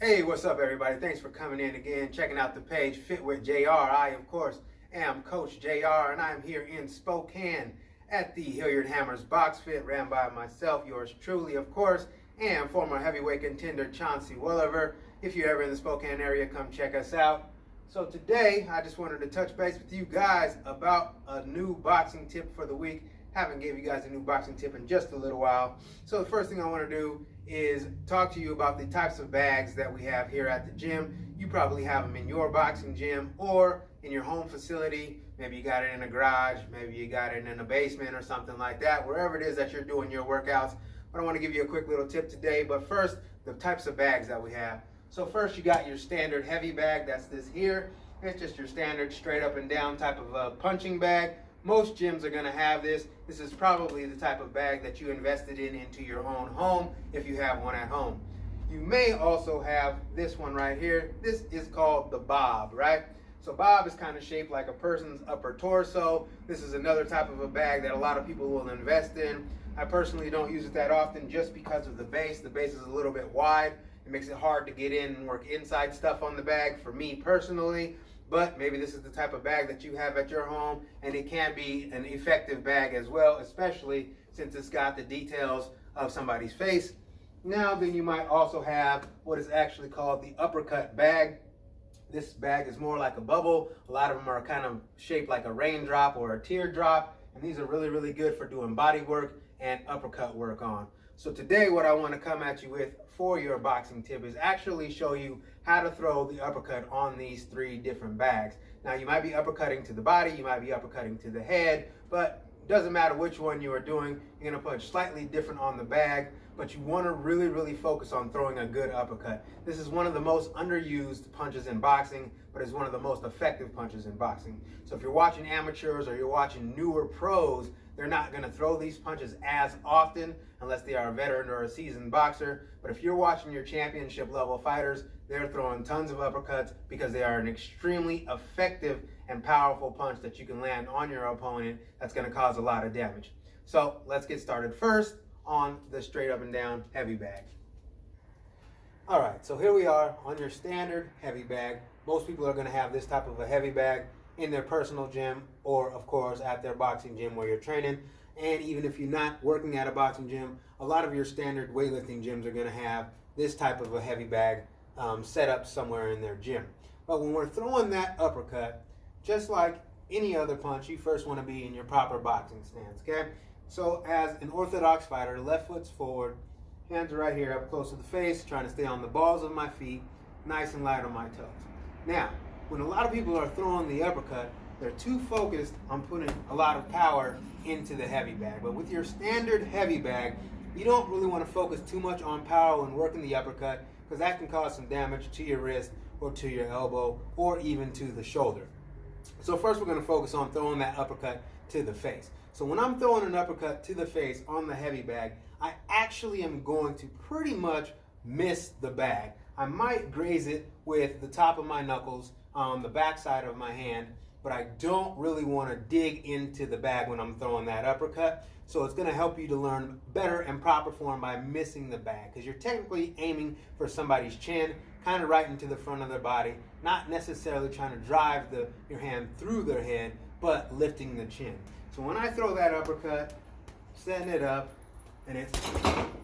Hey, what's up, everybody? Thanks for coming in again, checking out the page Fit with JR. I, of course, am Coach JR, and I'm here in Spokane at the Hilliard Hammers Box Fit, ran by myself, yours truly, of course, and former heavyweight contender Chauncey Welliver. If you're ever in the Spokane area, come check us out. So today, I just wanted to touch base with you guys about a new boxing tip for the week. Haven't gave you guys a new boxing tip in just a little while. So the first thing I want to do is talk to you about the types of bags that we have here at the gym. You probably have them in your boxing gym or in your home facility. Maybe you got it in a garage, maybe you got it in a basement or something like that, wherever it is that you're doing your workouts. But I want to give you a quick little tip today. But first, the types of bags that we have. So first, you got your standard heavy bag. That's this here. It's just your standard straight up and down type of a punching bag. Most gyms are going to have this. This is probably the type of bag that you invested in into your own home if you have one at home. You may also have this one right here. This is called the bob, right? So bob is kind of shaped like a person's upper torso. This is another type of a bag that a lot of people will invest in. I personally don't use it that often just because of the base. The base is a little bit wide. It makes it hard to get in and work inside stuff on the bag for me personally. But maybe this is the type of bag that you have at your home, and it can be an effective bag as well, especially since it's got the details of somebody's face. Now then, you might also have what is actually called the uppercut bag. This bag is more like a bubble. A lot of them are kind of shaped like a raindrop or a teardrop, and these are really, really good for doing body work and uppercut work on. So today what I want to come at you with for your boxing tip is actually show you how to throw the uppercut on these three different bags. Now you might be uppercutting to the body, you might be uppercutting to the head, but it doesn't matter which one you are doing. You're going to punch slightly different on the bag, but you want to really, really focus on throwing a good uppercut. This is one of the most underused punches in boxing, but it's one of the most effective punches in boxing. So if you're watching amateurs or you're watching newer pros, they're not going to throw these punches as often unless they are a veteran or a seasoned boxer. But if you're watching your championship level fighters, they're throwing tons of uppercuts because they are an extremely effective and powerful punch that you can land on your opponent that's going to cause a lot of damage. So let's get started first on the straight up and down heavy bag. All right, so here we are on your standard heavy bag. Most people are going to have this type of a heavy bag in their personal gym or, of course, at their boxing gym where you're training. And even if you're not working at a boxing gym, a lot of your standard weightlifting gyms are going to have this type of a heavy bag set up somewhere in their gym. But when we're throwing that uppercut, just like any other punch, you first want to be in your proper boxing stance, okay? So as an orthodox fighter, left foot's forward, hands are right here up close to the face, trying to stay on the balls of my feet, nice and light on my toes. Now, when a lot of people are throwing the uppercut, they're too focused on putting a lot of power into the heavy bag. But with your standard heavy bag, you don't really want to focus too much on power when working the uppercut, because that can cause some damage to your wrist or to your elbow or even to the shoulder. So first we're going to focus on throwing that uppercut to the face. So when I'm throwing an uppercut to the face on the heavy bag, I actually am going to pretty much miss the bag. I might graze it with the top of my knuckles on the back side of my hand, but I don't really want to dig into the bag when I'm throwing that uppercut. So it's going to help you to learn better and proper form by missing the bag, because you're technically aiming for somebody's chin, kind of right into the front of their body, not necessarily trying to drive your hand through their head, but lifting the chin. So when I throw that uppercut, setting it up, and it's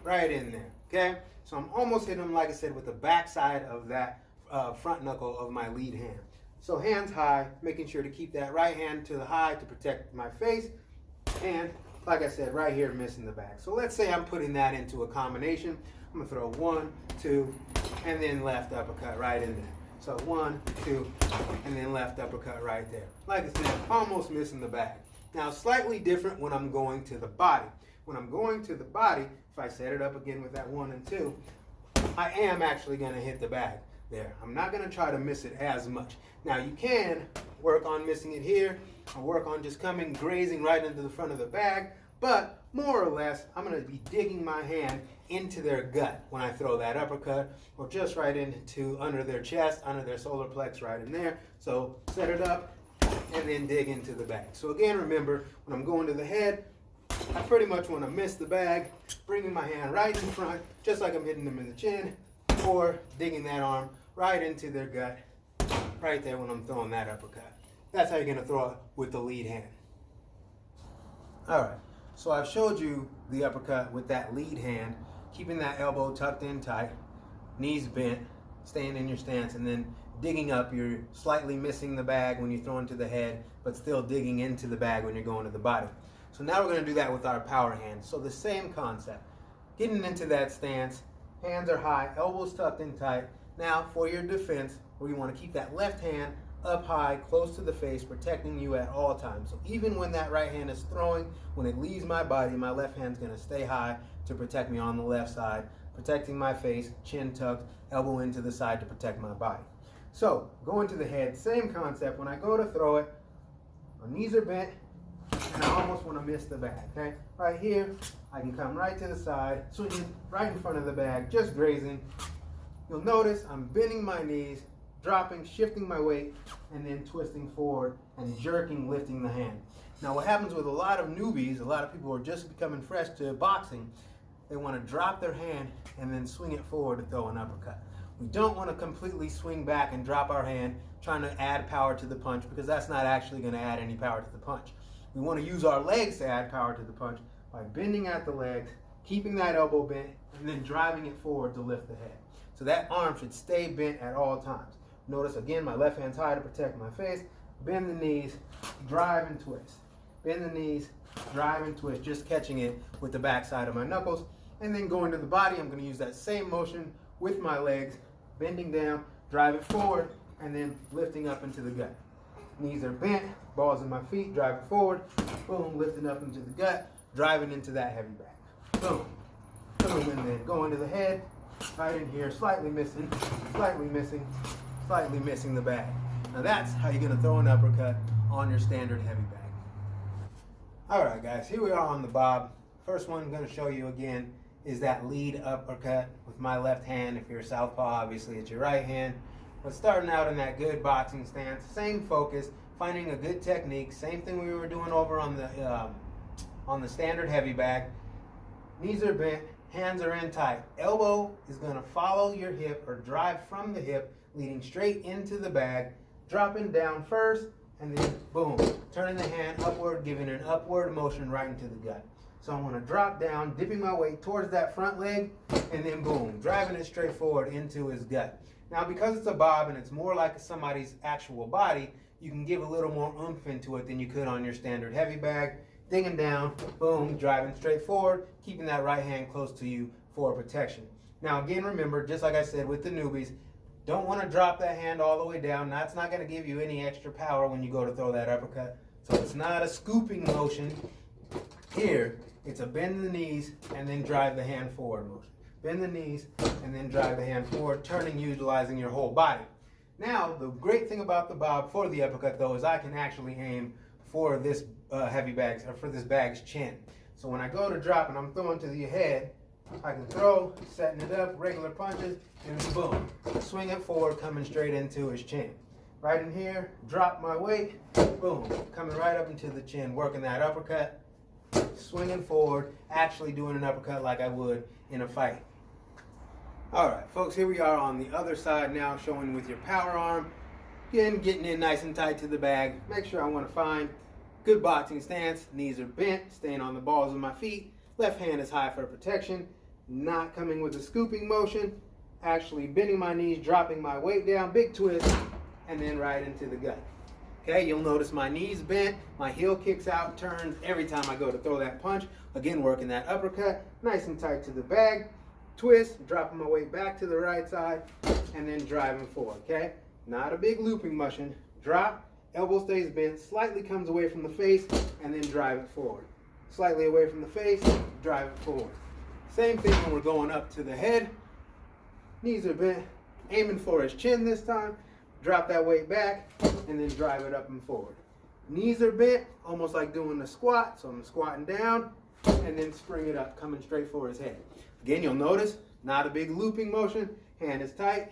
right in there, okay? So I'm almost hitting them, like I said, with the back side of that front knuckle of my lead hand. So hands high, making sure to keep that right hand to the high to protect my face, and like I said, right here, missing the bag. So let's say I'm putting that into a combination. I'm gonna throw 1, 2, and then left uppercut right in there. So 1, 2, and then left uppercut right there. Like I said, almost missing the bag. Now, slightly different when I'm going to the body. When I'm going to the body, if I set it up again with that 1 and 2, I am actually gonna hit the bag there. I'm not gonna try to miss it as much. Now you can work on missing it here, or work on just grazing right into the front of the bag, but more or less, I'm gonna be digging my hand into their gut when I throw that uppercut, or just right into under their chest, under their solar plex, right in there. So set it up and then dig into the bag. So again, remember, when I'm going to the head, I pretty much want to miss the bag, bringing my hand right in front, just like I'm hitting them in the chin, or digging that arm right into their gut, right there when I'm throwing that uppercut. That's how you're going to throw it with the lead hand. All right, so I've showed you the uppercut with that lead hand, keeping that elbow tucked in tight, knees bent, staying in your stance, and then digging up. You're slightly missing the bag when you throw into the head, but still digging into the bag when you're going to the body. So now we're going to do that with our power hand. So the same concept, getting into that stance, hands are high, elbows tucked in tight. Now for your defense, where you want to keep that left hand up high, close to the face, protecting you at all times. So even when that right hand is throwing, when it leaves my body, my left hand's going to stay high to protect me on the left side, protecting my face, chin tucked, elbow into the side to protect my body. So going to the head, same concept. When I go to throw it, my knees are bent, and I almost want to miss the bag, okay? Right here, I can come right to the side, swinging right in front of the bag, just grazing. You'll notice I'm bending my knees, dropping, shifting my weight, and then twisting forward and jerking, lifting the hand. Now what happens with a lot of newbies, a lot of people who are just becoming fresh to boxing, they want to drop their hand and then swing it forward to throw an uppercut. We don't want to completely swing back and drop our hand trying to add power to the punch, because that's not actually going to add any power to the punch. We want to use our legs to add power to the punch by bending at the legs, keeping that elbow bent, and then driving it forward to lift the head. So that arm should stay bent at all times. Notice again, my left hand's high to protect my face. Bend the knees, drive and twist. Bend the knees, drive and twist, just catching it with the back side of my knuckles. And then going to the body, I'm going to use that same motion with my legs, bending down, drive it forward, and then lifting up into the gut. Knees are bent, balls in my feet, drive it forward, boom, lifting up into the gut, driving into that heavy bag. Boom, boom, and then going to the head, right in here, slightly missing, slightly missing, slightly missing the bag. Now that's how you're going to throw an uppercut on your standard heavy bag. All right, guys, here we are on the bob. First one I'm going to show you again is that lead uppercut with my left hand. If you're a southpaw, obviously it's your right hand. But starting out in that good boxing stance, same focus, finding a good technique, same thing we were doing over on the standard heavy bag. Knees are bent, hands are in tight. Elbow is going to follow your hip or drive from the hip, leading straight into the bag, dropping down first, and then boom, turning the hand upward, giving an upward motion right into the gut. So I want to drop down, dipping my weight towards that front leg, and then boom, driving it straight forward into his gut. Now because it's a bob and it's more like somebody's actual body, you can give a little more oomph into it than you could on your standard heavy bag. Digging down, boom, driving straight forward, keeping that right hand close to you for protection. Now again, remember, just like I said with the newbies, don't want to drop that hand all the way down. That's not going to give you any extra power when you go to throw that uppercut. So it's not a scooping motion. Here, it's a bend the knees and then drive the hand forward motion. Bend the knees and then drive the hand forward, turning, utilizing your whole body. Now, the great thing about the bob for the uppercut, though, is I can actually aim for this heavy bag's, or for this bag's chin. So when I go to drop and I'm throwing to the head, I can throw, setting it up, regular punches, and boom, swing it forward, coming straight into his chin. Right in here, drop my weight, boom, coming right up into the chin, working that uppercut, swinging forward, actually doing an uppercut like I would in a fight. All right, folks, here we are on the other side now, showing with your power arm. Again, getting in nice and tight to the bag. Make sure I want to find good boxing stance. Knees are bent, staying on the balls of my feet. Left hand is high for protection. Not coming with a scooping motion. Actually bending my knees, dropping my weight down, big twist, and then right into the gut. Okay, you'll notice my knees bent, my heel kicks out, turns every time I go to throw that punch. Again, working that uppercut, nice and tight to the bag. Twist, dropping my weight back to the right side, and then driving forward, okay? Not a big looping motion. Drop, elbow stays bent, slightly comes away from the face, and then drive it forward. Slightly away from the face, drive it forward. Same thing when we're going up to the head. Knees are bent, aiming for his chin this time. Drop that weight back, and then drive it up and forward. Knees are bent, almost like doing a squat, so I'm squatting down, and then spring it up, coming straight for his head. Again, you'll notice, not a big looping motion. Hand is tight.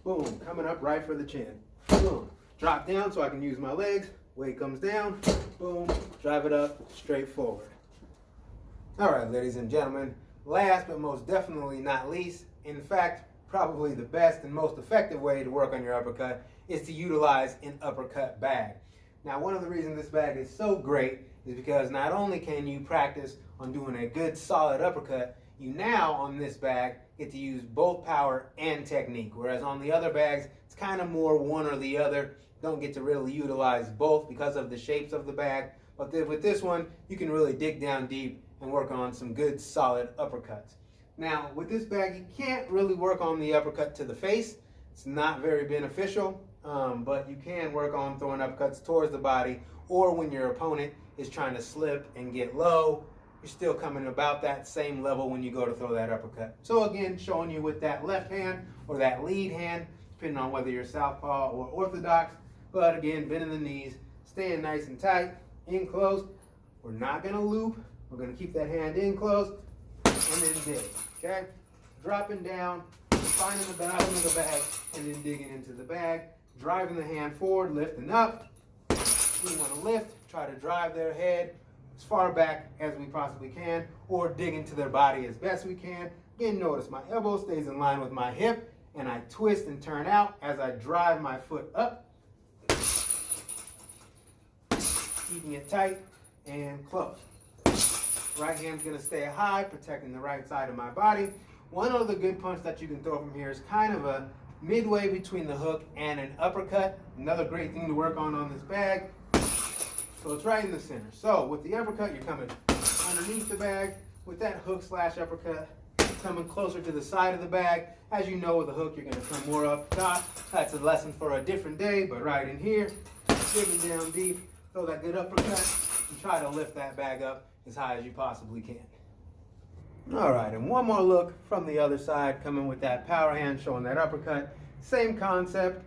Boom, coming up right for the chin. Boom, drop down so I can use my legs. Weight comes down. Boom, drive it up, straight forward. All right, ladies and gentlemen, last but most definitely not least, in fact, probably the best and most effective way to work on your uppercut is to utilize an uppercut bag. Now, one of the reasons this bag is so great is because not only can you practice on doing a good solid uppercut, you now on this bag get to use both power and technique, whereas on the other bags it's kind of more one or the other. Don't get to really utilize both because of the shapes of the bag. But with this one, you can really dig down deep and work on some good solid uppercuts. Now, with this bag, you can't really work on the uppercut to the face. It's not very beneficial, but you can work on throwing uppercuts towards the body, or when your opponent is trying to slip and get low, you're still coming about that same level when you go to throw that uppercut. So again, showing you with that left hand or that lead hand, depending on whether you're southpaw or orthodox. But again, bending the knees, staying nice and tight, in close. We're not gonna loop. We're gonna keep that hand in close and then dig, okay? Dropping down, finding the bottom of the bag, and then digging into the bag, driving the hand forward, lifting up. We wanna lift, try to drive their head as far back as we possibly can, or dig into their body as best we can. Again, notice my elbow stays in line with my hip, and I twist and turn out as I drive my foot up, keeping it tight and close. Right hand's gonna stay high, protecting the right side of my body. One other good punch that you can throw from here is kind of a midway between the hook and an uppercut. Another great thing to work on this bag. So it's right in the center. So with the uppercut, you're coming underneath the bag. With that hook slash uppercut, coming closer to the side of the bag. As you know, with the hook, you're gonna come more up top. That's a lesson for a different day, but right in here, digging down deep, throw that good uppercut, and try to lift that bag up as high as you possibly can. All right, and one more look from the other side, coming with that power hand, showing that uppercut. Same concept,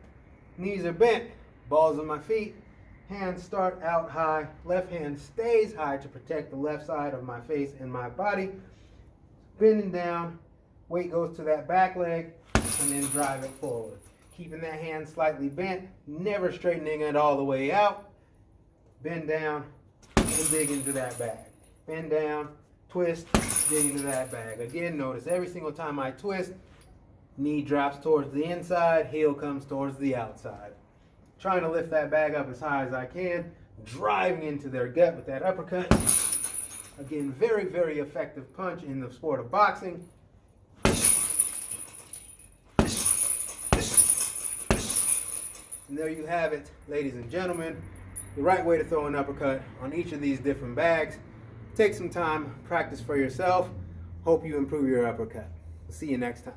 knees are bent, balls on my feet, hands start out high, left hand stays high to protect the left side of my face and my body. Bending down, weight goes to that back leg, and then drive it forward. Keeping that hand slightly bent, never straightening it all the way out. Bend down and dig into that bag. Bend down, twist, dig into that bag. Again, notice every single time I twist, knee drops towards the inside, heel comes towards the outside. Trying to lift that bag up as high as I can, driving into their gut with that uppercut. Again, very, very effective punch in the sport of boxing. And there you have it, ladies and gentlemen. The right way to throw an uppercut on each of these different bags. Take some time, practice for yourself. Hope you improve your uppercut. See you next time.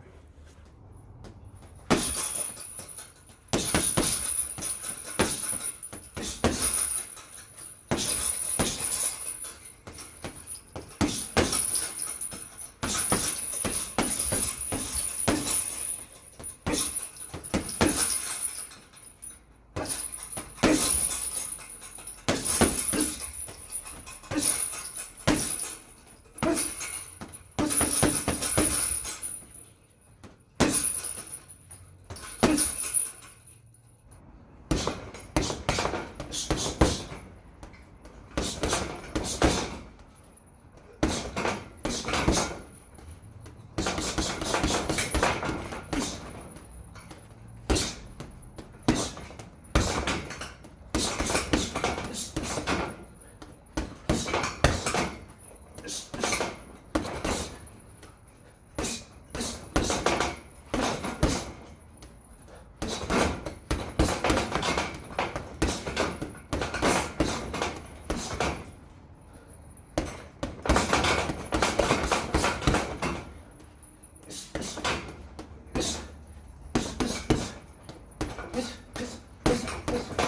This.